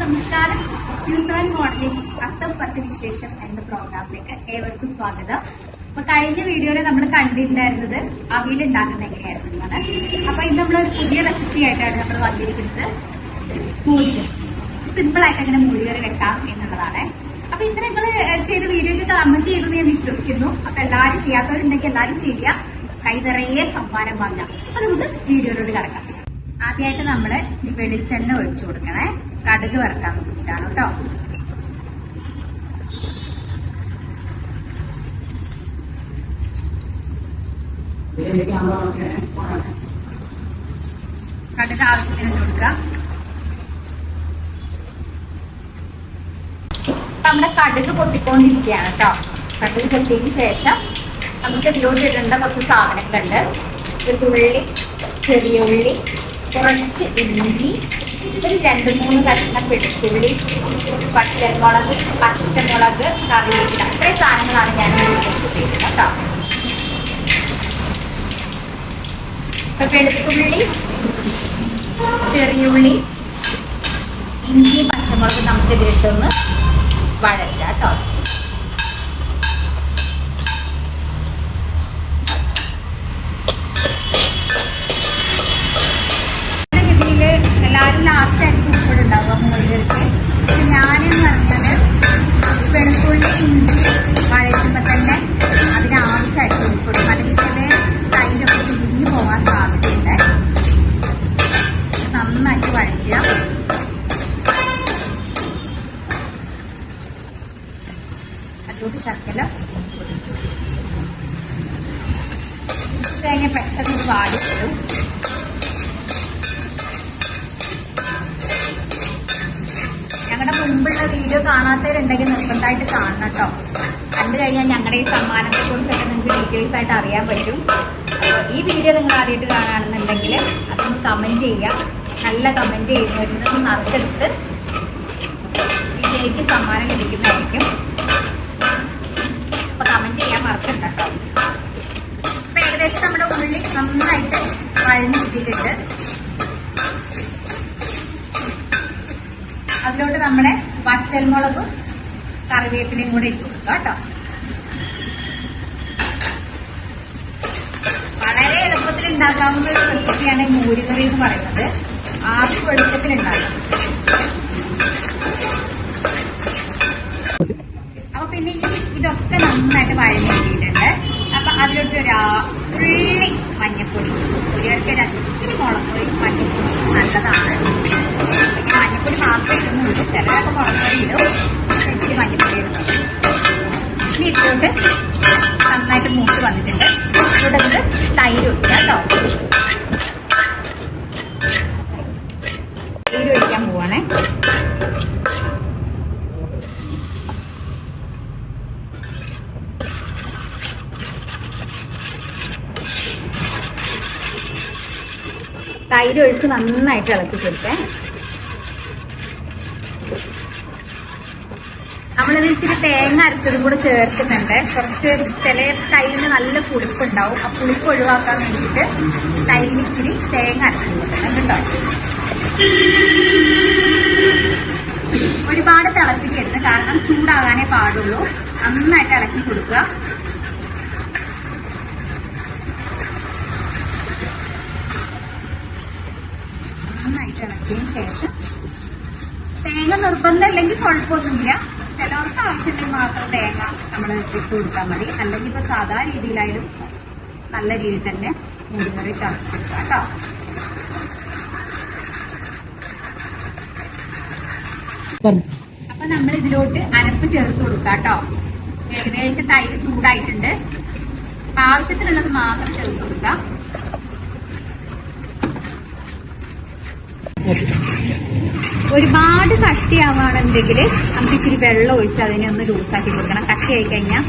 നമസ്കാരം. User and modelling 10 വിശേഷം എന്ന പ്രോഗ്രാമിലേക്ക് ഏവർക്കും സ്വാഗതം. അപ്പൊ കഴിഞ്ഞ വീഡിയോയിൽ നമ്മൾ കണ്ടിട്ടുണ്ടായിരുന്നത് അവിയൽ ഉണ്ടാക്കുന്നത് എങ്ങനെയായിരുന്നു എന്നാണ്. അപ്പൊ ഇന്ന് നമ്മളൊരു പുതിയ റെസിപ്പി ആയിട്ടാണ് നമ്മൾ വന്നിരിക്കുന്നത്. മൂലികറി സിമ്പിൾ ആയിട്ട് എങ്ങനെ മൂലികറി വെക്കാം എന്നുള്ളതാണ്. അപ്പൊ ഇന്ന് നിങ്ങൾ ചെയ്ത വീഡിയോയ്ക്ക് കമന്റ് ചെയ്തെന്ന് ഞാൻ വിശ്വസിക്കുന്നു. അപ്പൊ എല്ലാവരും ചെയ്യാത്തവരുണ്ടെങ്കിൽ എല്ലാവരും ചെയ്യുക. കൈ നിറയെ സമ്മാനം വാങ്ങാം. അപ്പൊ നമുക്ക് വീഡിയോയിലോട്ട് കിടക്കാം. ആദ്യമായിട്ട് നമ്മള് ഇച്ചിരി വെളിച്ചെണ്ണ ഒഴിച്ചു കൊടുക്കണേ. കടുക് വറുക്കാൻ വേണ്ടിയിട്ടാണ് കേട്ടോ. കടുക് ആവശ്യത്തിന് കൊടുക്കാം. നമ്മുടെ കടുക് പൊട്ടിക്കൊണ്ടിരിക്കുകയാണ് കേട്ടോ. കടുക് പൊട്ടിയതിന് ശേഷം നമുക്ക് ഇതിലോട്ട് ഇടേണ്ട കുറച്ച് സാധനങ്ങളുണ്ട്. ഒരു തുള്ളി ചെറിയ ഉള്ളി, കുറച്ച് ഇഞ്ചി, ഒരു 2-3 കഷ്ണം വെളുത്തുള്ളി, പച്ചമുളക്, കറിവേപ്പില, ഇത്രയും സാധനങ്ങളാണ് ഞാൻ ഉപയോഗിക്കുന്നത് കേട്ടോ. ഇപ്പൊ വെളുത്തുള്ളി, ചെറിയുള്ളി, ഇഞ്ചി, പച്ചമുളക് നമുക്ക് ഇതിലിട്ടൊന്ന് വഴറ്റാം കേട്ടോ. എല്ലാവരും ലാസ്റ്റ് ആയിരിക്കും ഉൾപ്പെടുണ്ടാവുക മൂലികറിക്ക്. ഞാനെന്ന് പറഞ്ഞാൽ ഈ വെളുത്തുള്ളി ഇഞ്ചി വഴറ്റുമ്പോൾ തന്നെ അതിനാവശ്യമായിട്ട് ഉൾപ്പെടും. അല്ലെങ്കിൽ ചില തൈരൊക്കെ തിരിഞ്ഞു പോകാൻ സാധ്യതയുണ്ട്. നന്നായിട്ട് വഴറ്റുക. അതിലോട്ട് ശർക്കര കഴിഞ്ഞാൽ പെട്ടെന്ന് ഇത് വാടിക്കിട്ടും. ഞങ്ങളുടെ മുമ്പുള്ള വീഡിയോ കാണാത്തവരുണ്ടെങ്കിൽ നിർബന്ധമായിട്ട് കാണണം കേട്ടോ. കണ്ടു കഴിഞ്ഞാൽ ഞങ്ങളുടെ ഈ സമ്മാനത്തെ കുറിച്ചൊക്കെ നിങ്ങൾക്ക് ഡീറ്റെയിൽസ് ആയിട്ട് അറിയാൻ പറ്റും. അപ്പോൾ ഈ വീഡിയോ നിങ്ങൾ ആദ്യമായിട്ട് കാണുകയാണെന്നുണ്ടെങ്കിൽ അതൊന്ന് കമന്റ് ചെയ്യുക. നല്ല കമന്റ് ചെയ്യുന്നവരിൽ നറുക്കെടുത്ത് ഇതിലേക്ക് സമ്മാനം ലഭിക്കുന്നതായിരിക്കും. അപ്പൊ കമന്റ് ചെയ്യാൻ മറക്കണ്ട കേട്ടോ. അപ്പൊ ഏകദേശം നമ്മുടെ ഉള്ളി നന്നായിട്ട് വഴഞ്ഞു കിട്ടിയിട്ടുണ്ട്. അതിലോട്ട് നമ്മുടെ വറ്റൽമുളകും കറിവേപ്പിലയും കൂടെ ഇട്ട് കൊടുക്കുക കേട്ടോ. വളരെ എളുപ്പത്തിൽ ഉണ്ടാക്കാവുന്ന ഒരു റെസിപ്പിയാണ് ഈ മൂലികറി എന്ന് പറയുന്നത്. ആദ്യം എളുപ്പത്തിൽ ഉണ്ടാക്കാം. അപ്പൊ പിന്നെ ഇതൊക്കെ നന്നായിട്ട് വഴഞ്ഞു കിട്ടിയിട്ടുണ്ട്. അപ്പൊ അതിലോട്ട് ഒരു ഉള്ളി മഞ്ഞപ്പൊടി, മൂലികറിക്ക് ഇച്ചിരി മുളകുപൊടി, മഞ്ഞപ്പൊടി നല്ലതാണ്. മഞ്ഞപ്പൊടി മാത്രമേ ഇടുന്നുള്ളൂ. ചിലരൊക്കെ മുളകുപൊടി ഇടും. ഇച്ചിരി മഞ്ഞപ്പൊടി ഇടുന്നു. ഇനി ഇട്ടുകൊണ്ട് നന്നായിട്ട് മൂത്ത് വന്നിട്ടുണ്ട്. ഇവിടുന്ന് തൈര് ഒഴിക്കുക കേട്ടോ. തൈര് ഒഴിക്കാൻ പോവാണേ. തൈര് ഒഴിച്ച് നന്നായിട്ട് ഇളക്കി കൊടുത്തേ. നമ്മളിത് ഇച്ചിരി തേങ്ങ അരച്ചതും കൂടെ ചേർക്കുന്നുണ്ട്. കുറച്ച് ചില തൈരിന് നല്ല പുളിപ്പുണ്ടാവും. ആ പുളിപ്പ് ഒഴിവാക്കാൻ വേണ്ടിയിട്ട് തൈരിൽ ഇച്ചിരി തേങ്ങ അരച്ചു കൊടുക്കുന്നുണ്ട് കേട്ടോ. ഒരുപാട് തിളപ്പിക്കരുത്, കാരണം ചൂടാകാനേ പാടുള്ളൂ. നന്നായിട്ട് ഇളക്കി കൊടുക്കുക. നന്നായിട്ട് ഇളക്കിയതിന് ശേഷം തേങ്ങ നിർബന്ധമില്ലെങ്കിൽ കുഴപ്പമൊന്നുമില്ല. ചിലവർക്ക് ആവശ്യമുണ്ടെങ്കിൽ മാത്രം തേങ്ങ നമ്മൾ ഇട്ട് കൊടുത്താൽ മതി. അല്ലെങ്കിൽ ഇപ്പൊ സാധാ രീതിയിലായാലും നല്ല രീതിയിൽ തന്നെ മൂലികറി തിളച്ചെടുക്കുക കേട്ടോ. അപ്പൊ നമ്മൾ ഇതിലോട്ട് അരപ്പ് ചേർത്ത് കൊടുക്കാം കേട്ടോ. ഏകദേശം തൈര് ചൂടായിട്ടുണ്ട്. അപ്പൊ ആവശ്യത്തിനുള്ളത് മാത്രം ചേർത്ത് കൊടുക്കാം. ഒരുപാട് കട്ടിയാവുകയാണെന്നുണ്ടെങ്കിൽ നമുക്ക് ഇച്ചിരി വെള്ളം ഒഴിച്ച് അതിനെ ഒന്ന് ലൂസാക്കി കൊടുക്കണം. കട്ടിയായി കഴിഞ്ഞാൽ